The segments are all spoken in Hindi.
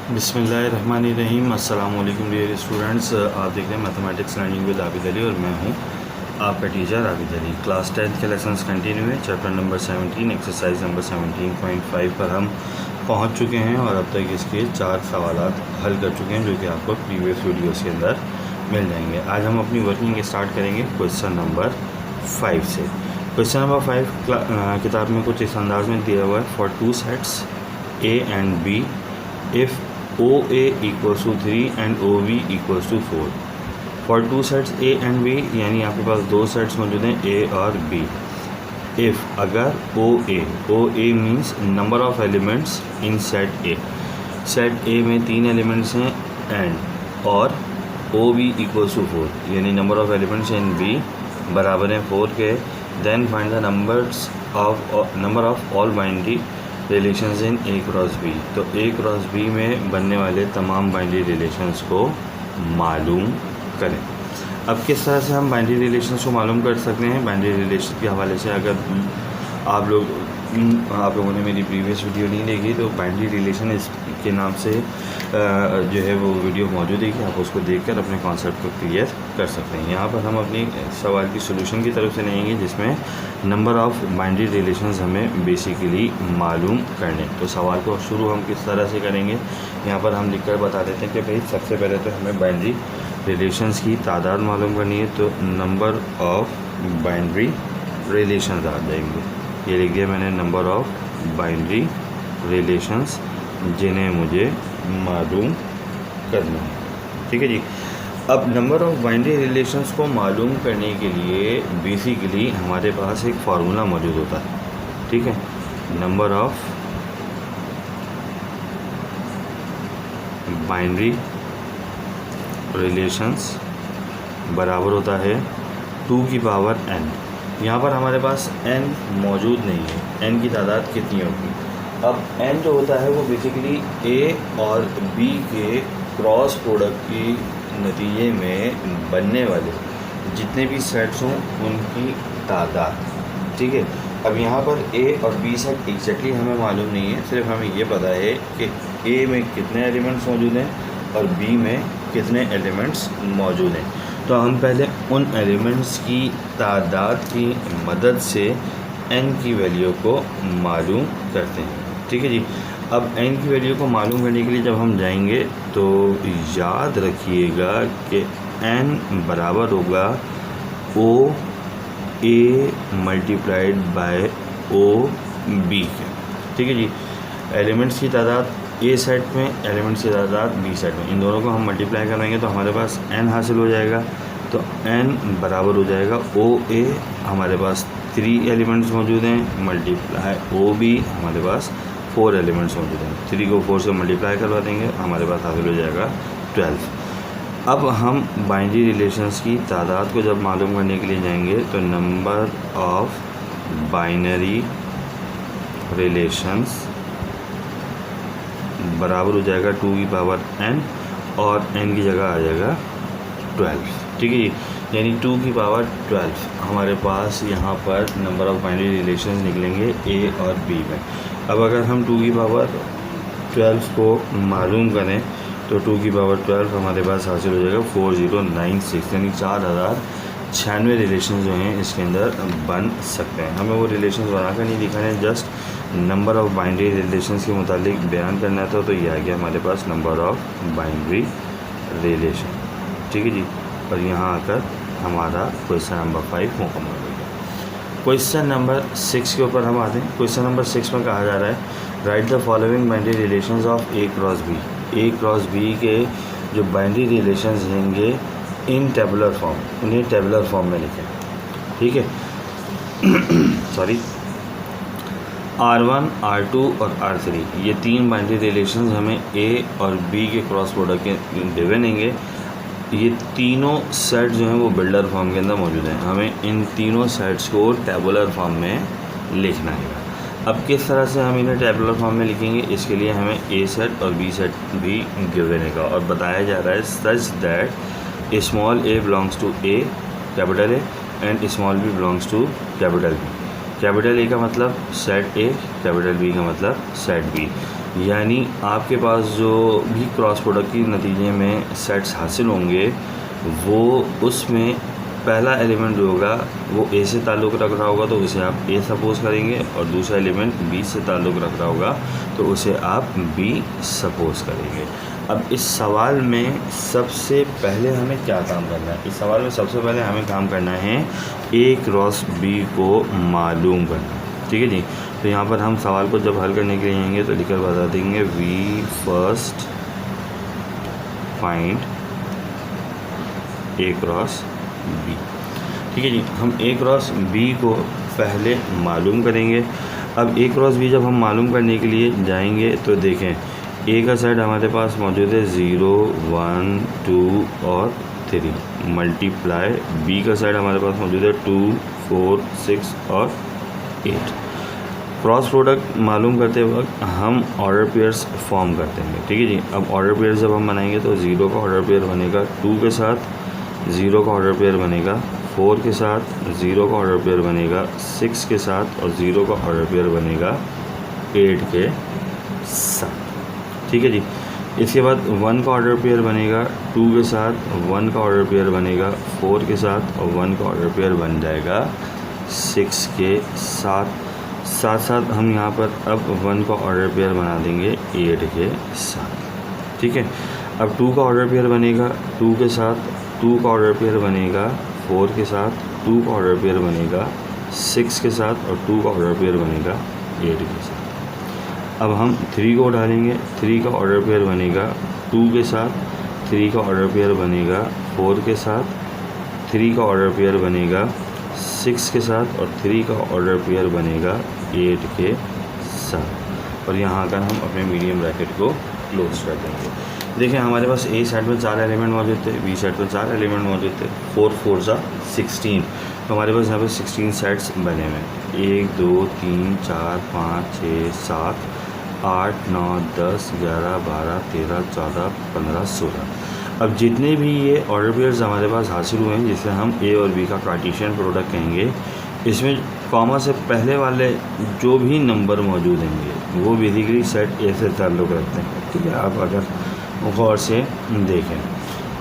बिस्मिल्लाहिर्रहमानिर्रहीम। अस्सलाम वालेकुम डियर स्टूडेंट्स। आप देख रहे हैं mathematics learning with Abid Ali और मैं हूं आपका टीचर आबिद अली। क्लास 10 के लेसन्स कंटिन्यू है। चैप्टर नंबर 17 एक्सरसाइज नंबर 17.5 पर हम पहुंच चुके हैं और अब तक इसके 4 सवालात हल कर चुके हैं जो कि आपको प्रीवियस वीडियोज़ के अंदर मिल जाएंगे। आज हम अपनी वर्किंग स्टार्ट करेंगे क्वेश्चन नंबर 5 से। क्वेश्चन नंबर 5 किताब में कुछ इस अंदाज में दिया हुआ है। For 2 sets A and B if OA equals to 3 and OB equals to 4। For 2 sets A and B यानी आपके पास 2 सेट्स मौजूद हैं A और B। इफ़ अगर OA means number of elements in set A, set A में 3 एलिमेंट्स हैं एंड और OB इक्वल्स टू 4 यानी number of elements in B बराबर हैं 4 के। Then find the number of all binary relations in A cross B। तो A क्रॉस B में बनने वाले तमाम बाइनरी रिलेशंस को मालूम करें। अब किस तरह से हम बाइनरी रिलेशंस को मालूम कर सकते हैं? बाइनरी रिलेशन के हवाले से अगर आप लोगों ने मेरी प्रीवियस वीडियो नहीं देखी तो बाइनरी रिलेशन इसके नाम से जो है वो वीडियो मौजूद है कि आप उसको देखकर अपने कॉन्सेप्ट को क्लियर कर सकते हैं। यहाँ पर हम अपनी सवाल की सॉल्यूशन की तरफ से लेंगे जिसमें नंबर ऑफ़ बाइनरी रिलेशंस हमें बेसिकली मालूम करने। तो सवाल को शुरू हम किस तरह से करेंगे यहाँ पर हम लिखकर बता देते हैं कि भाई सबसे पहले तो हमें बाइनरी रिलेशंस की तादाद मालूम करनी है। तो नंबर ऑफ़ बाइनरी रिलेशंस आ जाएंगे। ये लिख दिया मैंने, नंबर ऑफ़ बाइनरी रिलेशंस जिन्हें मुझे मालूम करना है। ठीक है जी। अब नंबर ऑफ़ बाइनरी रिलेशंस को मालूम करने के लिए बेसिकली हमारे पास एक फार्मूला मौजूद होता है। ठीक है, नंबर ऑफ़ बाइनरी रिलेशंस बराबर होता है 2 की पावर n। यहाँ पर हमारे पास n मौजूद नहीं है। n की तादाद कितनी होगी? अब n जो होता है वो बेसिकली A और B के क्रॉस प्रोडक्ट की नतीजे में बनने वाले जितने भी सेट्स हों उनकी तादाद। ठीक है, अब यहाँ पर A और B सेट एग्जैक्टली हमें मालूम नहीं है, सिर्फ हमें ये पता है कि A में कितने एलिमेंट्स मौजूद हैं और B में कितने एलिमेंट्स मौजूद हैं। तो हम पहले उन एलिमेंट्स की तादाद की मदद से n की वैल्यू को मालूम करते हैं। ठीक है जी। अब n की वैल्यू को मालूम करने के लिए जब हम जाएंगे तो याद रखिएगा कि n बराबर होगा OA मल्टीप्लाइड बाय OB के। ठीक है जी। एलिमेंट्स की तादाद A सेट में, एलिमेंट्स की तादाद B सेट में, इन दोनों को हम मल्टीप्लाई करेंगे तो हमारे पास n हासिल हो जाएगा। तो n बराबर हो जाएगा OA, हमारे पास 3 एलिमेंट्स मौजूद हैं, मल्टीप्लाई OB, हमारे पास 4 एलिमेंट्स मौजूद हैं। 3 को 4 से मल्टीप्लाई करवा देंगे, हमारे पास हासिल हो जाएगा 12। अब हम बाइनरी रिलेशंस की तादाद को जब मालूम करने के लिए जाएंगे तो नंबर ऑफ़ बाइनरी रिलेशंस बराबर हो जाएगा 2 की पावर n और n की जगह आ जाएगा 12। ठीक है जी। यानी 2 की पावर 12 हमारे पास यहाँ पर नंबर ऑफ़ बाइनरी रिलेशंस निकलेंगे A और B में। अब अगर हम 2 की पावर 12 को मालूम करें तो 2 की पावर 12 हमारे पास हासिल हो जाएगा 4096, यानी 4096 रिलेशन जो हैं इसके अंदर बन सकते हैं। हमें वो रिलेशन बनाकर नहीं दिखाने, just number of binary relations के मुतालिक बयान करना था। तो ये आ गया हमारे पास नंबर ऑफ़ बाइनरी रिलेशन। ठीक है जी। और यहाँ आकर हमारा क्वेश्चन नंबर 5 मुकम्मल हो गया। क्वेश्चन नंबर 6 के ऊपर हम आते हैं। क्वेश्चन नंबर 6 में कहा जा रहा है right the following binary relations of A cross B। A cross B के जो बाइनरी रिलेशंस होंगे इन टेबुलर फॉर्म, उन्हें टेबुलर फॉर्म में लिखें। ठीक है सॉरी, R1, R2 और R3 ये 3 बाइनरी रिलेशंस हमें A और B के क्रॉस प्रोडक्ट के गिवन होंगे। ये तीनों सेट जो हैं वो बिल्डर फॉर्म के अंदर मौजूद हैं। हमें इन तीनों सेट्स को टेबुलर फॉर्म में लिखना है। अब किस तरह से हम इन्हें टेबुलर फॉर्म में लिखेंगे, इसके लिए हमें A सेट और B सेट भी गिवन है और बताया जा रहा है such that small a belongs to A capital A and small b belongs to capital B। Capital A का मतलब सेट A, कैपिटल B का मतलब सेट B। यानी आपके पास जो भी क्रॉस प्रोडक्ट के नतीजे में सेट्स हासिल होंगे वो उसमें पहला एलिमेंट जो होगा वो ए से ताल्लुक़ रख रहा होगा तो उसे आप ए सपोज़ करेंगे, और दूसरा एलिमेंट बी से ताल्लुक़ रख रहा होगा तो उसे आप बी सपोज़ करेंगे। अब इस सवाल में सबसे पहले हमें क्या काम करना है? इस सवाल में सबसे पहले हमें काम करना है ए क्रॉस बी को मालूम करना। ठीक है जी। तो यहाँ पर हम सवाल को जब हल करने के लिए आएंगे तो लिखकर बता देंगे we first find A cross B. ठीक है जी। हम ए क्रॉस बी को पहले मालूम करेंगे। अब ए क्रॉस बी जब हम मालूम करने के लिए जाएंगे तो देखें ए का सेट हमारे पास मौजूद है 0, 1, 2 और 3 मल्टीप्लाई बी का सेट हमारे पास मौजूद है 2, 4, 6 और 8। क्रॉस प्रोडक्ट मालूम करते वक्त हम ऑर्डर पेयर्स फॉर्म करते हैं। ठीक है जी। अब ऑर्डर पेयर जब हम बनाएंगे तो 0 का ऑर्डर पेयर बनेगा 2 के साथ, 0 का ऑर्डर पेयर बनेगा 4 के साथ, 0 का ऑर्डर पेयर बनेगा 6 के साथ और 0 का ऑर्डर पेयर बनेगा 8 के साथ। ठीक है जी। इसके बाद 1 का ऑर्डर पेयर बनेगा 2 के साथ, 1 का ऑर्डर पेयर बनेगा 4 के साथ और 1 का ऑर्डर पेयर बन जाएगा 6 के साथ। साथ साथ हम यहाँ पर अब 1 का ऑर्डर पेयर बना देंगे 8 के साथ। ठीक है। अब 2 का ऑर्डर पेयर बनेगा 2 के साथ, 2 का ऑर्डर पेयर बनेगा 4 के साथ, 2 का ऑर्डर पेयर बनेगा 6 के साथ और 2 का ऑर्डर पेयर बनेगा 8 के साथ। अब हम 3 को डालेंगे, 3 का ऑर्डर पेयर बनेगा 2 के साथ, 3 का ऑर्डर पेयर बनेगा 4 के साथ, 3 का ऑर्डर पेयर बनेगा 6 के साथ और 3 का ऑर्डर पेयर बनेगा 8 के साथ। और यहाँ आकर हम अपने मीडियम ब्रैकेट को क्लोज कर देंगे। देखिए हमारे पास ए सेट में 4 एलिमेंट मौजूद थे, बी सेट में 4 एलिमेंट मौजूद थे, 4 4 सा 16। तो हमारे पास यहाँ पे 16 सेट्स बने हुए हैं। 1 2 3 4 5 6 7 8 9 10 11 12 13 14 15 16। अब जितने भी ये ऑर्डर पेयर्स हमारे पास हासिल हुए हैं जिसे हम ए और बी का कार्टेशियन प्रोडक्ट कहेंगे, इसमें कॉमा से पहले वाले जो भी नंबर मौजूद होंगे वो बेसिकली सेट ए से ताल्लुक़ रखते हैं। ठीक है। आप अगर गौर से देखें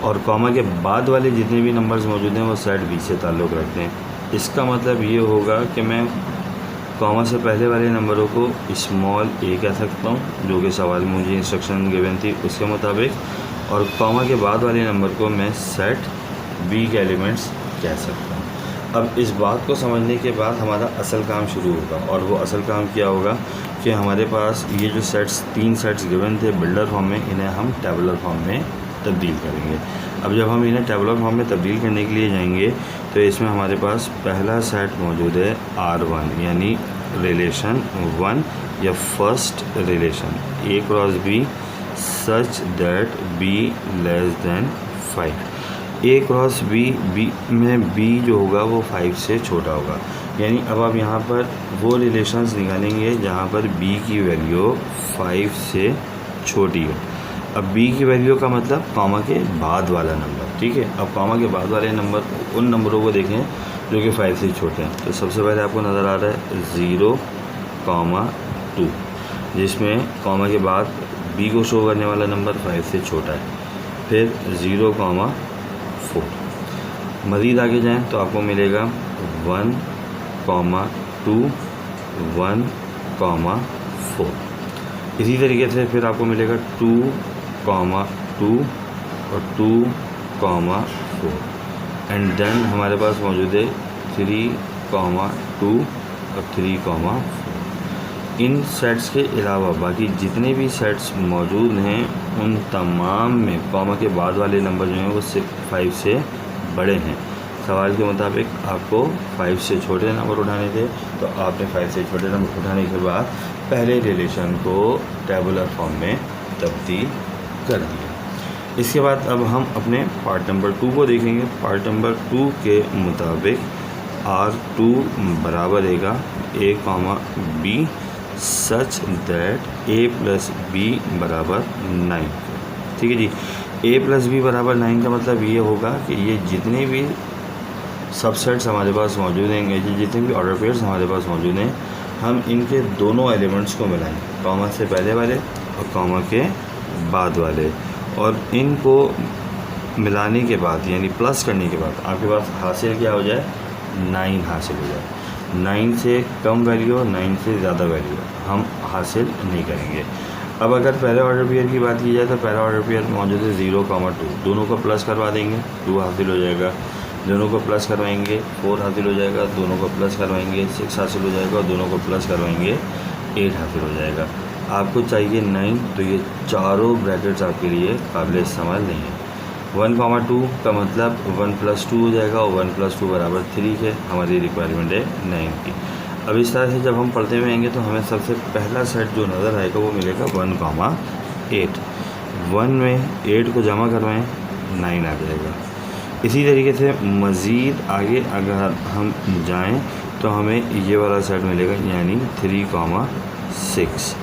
और कॉमा के बाद वाले जितने भी नंबर्स मौजूद हैं वो सेट बी से ताल्लुक़ रखते हैं। इसका मतलब ये होगा कि मैं कॉमा से पहले वाले नंबरों को स्मॉल ए कह सकता हूँ जो कि सवाल में मुझे इंस्ट्रक्शन गिवन थी उसके मुताबिक, और कॉमा के बाद वाले नंबर को मैं सेट बी के एलिमेंट्स कह सकता हूँ। अब इस बात को समझने के बाद हमारा असल काम शुरू होगा, और वो असल काम क्या होगा कि हमारे पास ये जो सेट्स 3 सेट्स गिवन थे बिल्डर फॉर्म में, इन्हें हम टेबुलर फॉर्म में तब्दील करेंगे। अब जब हम इन्हें टेबुलर फॉर्म में तब्दील करने के लिए जाएंगे तो इसमें हमारे पास पहला सेट मौजूद है R1 यानी रिलेशन 1 या first relation A cross B such that B less than 5। A cross B में बी जो होगा वो 5 से छोटा होगा। यानी अब आप यहाँ पर वो रिलेशंस निकालेंगे जहाँ पर बी की वैल्यू 5 से छोटी हो। अब बी की वैल्यू का मतलब कॉमा के बाद वाला नंबर। ठीक है। अब कॉमा के बाद वाले नंबर उन नंबरों को देखें जो कि 5 से छोटे हैं। तो सबसे पहले आपको नज़र आ रहा है 0,2 जिसमें कॉमा के बाद बी को शो करने वाला नंबर 5 से छोटा है। फिर 0,4। मज़ीद आगे जाएं तो आपको मिलेगा 1,2 1,4। इसी तरीके से फिर आपको मिलेगा 2,2 और 2,4 एंड देन हमारे पास मौजूद है 3,2 और 3,4। इन सेट्स के अलावा बाकी जितने भी सेट्स मौजूद हैं उन तमाम में कॉमा के बाद वाले नंबर जो हैं वो 5 से बड़े हैं। सवाल के मुताबिक आपको 5 से छोटे नंबर उठाने थे, तो आपने 5 से छोटे नंबर उठाने के बाद पहले रिलेशन को टेबुलर फॉर्म में तब्दील कर दिया। इसके बाद अब हम अपने पार्ट नंबर 2 को देखेंगे। पार्ट नंबर 2 के मुताबिक R2 बराबर रहेगा A, B such that A plus B बराबर 9। ठीक है जी। A प्लस B बराबर 9 का मतलब ये होगा कि ये जितने भी सबसेट्स हमारे पास मौजूद हैं, जितने भी ऑर्डर पेयर्स हमारे पास मौजूद हैं, हम इनके दोनों एलिमेंट्स को मिलाएं, कॉमा से पहले वाले कॉमा के बाद वाले, और इनको मिलाने के बाद यानी प्लस करने के बाद आपके पास हासिल क्या हो जाए, 9 हासिल हो जाए। 9 से कम वैल्यू, 9 से ज़्यादा वैल्यू हम हासिल नहीं करेंगे। अब अगर पहले ऑर्डर पेयर की बात की जाए तो पहला ऑर्डर पेयर मौजूद है 0,2, दोनों को प्लस करवा देंगे 2 हासिल हो जाएगा, दोनों को प्लस करवाएंगे 4 हासिल हो जाएगा, दोनों को प्लस करवाएंगे 6 हासिल हो जाएगा, और दोनों को प्लस करवाएंगे 8 हासिल हो जाएगा। आपको चाहिए 9, तो ये चारों ब्रैकेट्स आपके लिए काबिल इस्तेमाल नहीं है। 1,2 का मतलब 1 + 2 हो जाएगा, और 1 + 2 बराबर 3 है, हमारी रिक्वायरमेंट है 9 की। अब इस तरह से जब हम पढ़ते हुए आएंगे तो हमें सबसे पहला सेट जो नज़र आएगा वो मिलेगा 1,8। 1 में 8 को जमा करवाएं 9 आ जाएगा। इसी तरीके से मज़ीद आगे अगर हम जाएं तो हमें ये वाला सेट मिलेगा यानी 3,6।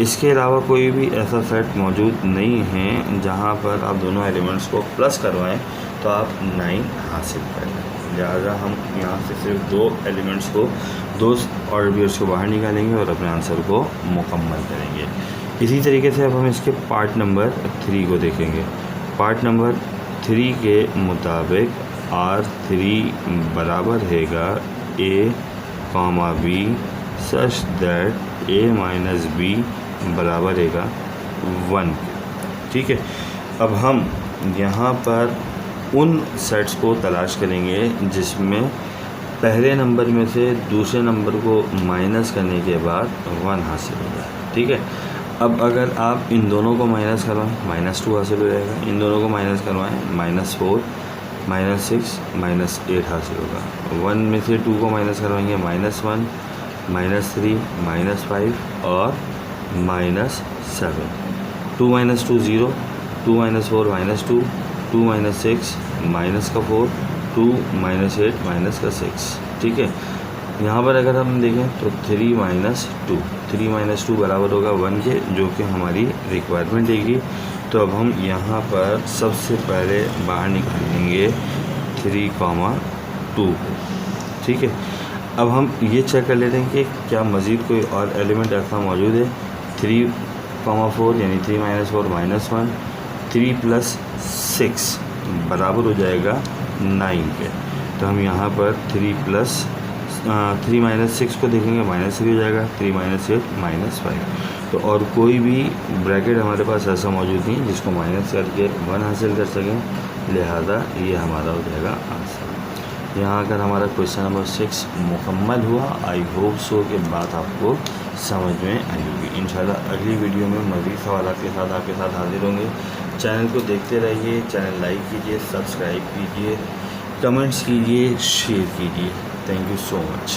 इसके अलावा कोई भी ऐसा सेट मौजूद नहीं है जहां पर आप दोनों एलिमेंट्स को प्लस करवाएं तो आप 9 हासिल करें। लिहाजा हम यहाँ से सिर्फ 2 एलिमेंट्स को, 2 ऑर्डर पेयर्स को बाहर निकालेंगे और अपने आंसर को मुकम्मल करेंगे। इसी तरीके से अब हम इसके पार्ट नंबर 3 को देखेंगे। पार्ट नंबर 3 के मुताबिक R3 बराबर रहेगा A, B such that A - B बराबर रहेगा 1। ठीक है, अब हम यहाँ पर उन सेट्स को तलाश करेंगे जिसमें पहले नंबर में से दूसरे नंबर को माइनस करने के बाद 1 हासिल हो जाए। ठीक है, अब अगर आप इन दोनों को माइनस करवाएं -2 हासिल हो जाएगा, इन दोनों को माइनस करवाएं -4, -6, -8 हासिल होगा। 1 में से 2 को माइनस करवाएंगे -1, -3, -5 और -7। 2 - 2 0, 2 - 4 -2, 2 - 6 -4, 2 - 8 -6। ठीक है, यहाँ पर अगर हम देखें तो 3 - 2 बराबर होगा 1 के, जो कि हमारी रिक्वायरमेंट देगी। तो अब हम यहाँ पर सबसे पहले बाहर निकालेंगे 3,2। ठीक है, अब हम ये चेक कर लेते हैं कि क्या मज़ीद कोई और एलिमेंट ऐसा मौजूद है। 3,4 यानी 3 - 4 -1, 3 + 6 बराबर हो जाएगा 9 के। तो हम यहाँ पर 3 - 6 को देखेंगे -3 हो जाएगा, 3 - 8 -5। तो और कोई भी ब्रैकेट हमारे पास ऐसा मौजूद नहीं जिसको माइनस करके 1 हासिल कर सकें, लिहाजा ये हमारा हो जाएगा आंसर। यहाँ अगर हमारा क्वेश्चन नंबर 6 मुकम्मल हुआ, आई होप सो के बात आपको समझ में आई होगी। इंशाल्लाह अगली वीडियो में मज़ीद सवालात के साथ आपके साथ हाजिर होंगे। चैनल को देखते रहिए, चैनल लाइक कीजिए, सब्सक्राइब कीजिए, कमेंट्स कीजिए, शेयर कीजिए। Thank you so much.